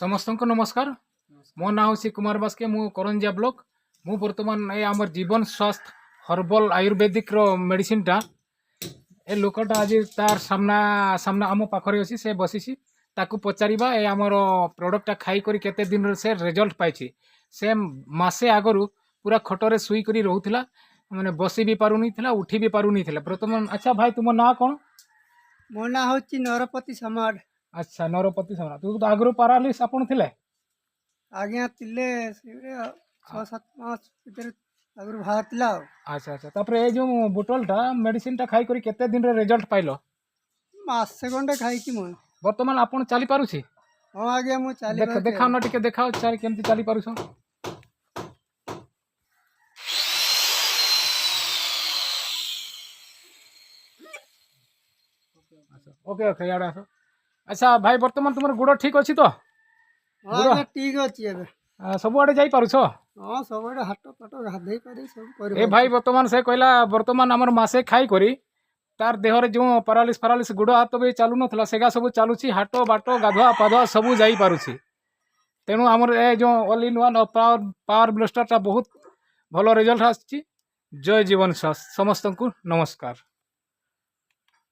समस्त को नमस्कार। मो ना हूँ कुमार बास्के मु करंजिया ब्लॉक मु बर्तमान ए आमर जीवन स्वास्थ्य हर्बल आयुर्वेदिक रो मेडिसिन टा ए लोकटा आज तार सामना सामना आम पाखरे अच्छी से बसी ताकू पचारिबा ए आमर प्रोडक्टा खाई करी केते दिन से रिजल्ट पाइछि। से मासे आगरु पूरा खटरे सुई करी रहउथिला माने बसी भी पारुनी थिला उठी भी पारुनी थिला बर्तमान। अच्छा भाई तुम ना कौन? मो ना होची नरपति समाड। अच्छा नरपति सामना तू तो आगरु पारालिस आपन थिले आज्ञा तिले 6-7 मास भीतर आगु बाहरला। अच्छा अच्छा तापरे ए जो बोतलटा मेडिसिन टा खाई करी केते दिन रे रिजल्ट पाइलो? मासे खंडे खाई मु बर्तमान आपन चली पारुछि? हाँ आज्ञा मु चली देखाओ ना टिके देखाओ चार केमती चली पारुछ। ओके ओके यार आसो। अच्छा भाई बर्तमान तुमर गुड़ ठीक अछि तो? हाँ ठीक अछि एबे सब आडे जाई पारुछ? हाँ सब आडे हाट पाट गाधई पारी सब कर। ए भाई बर्तमान से कहला बर्तमान हमर मासे खाई करी तार देहरे जो पारालिस गुड़ हाथ भी चालू नथला सेगा सब चालुछि हाट बाट गाधुआ पाधुआ सब जाई पारुछि। तेणु आमर ए जो all in one power blaster टा बहुत भलो रिजल्ट आछि। जय जीवन स्वास्थ्य समस्त को नमस्कार।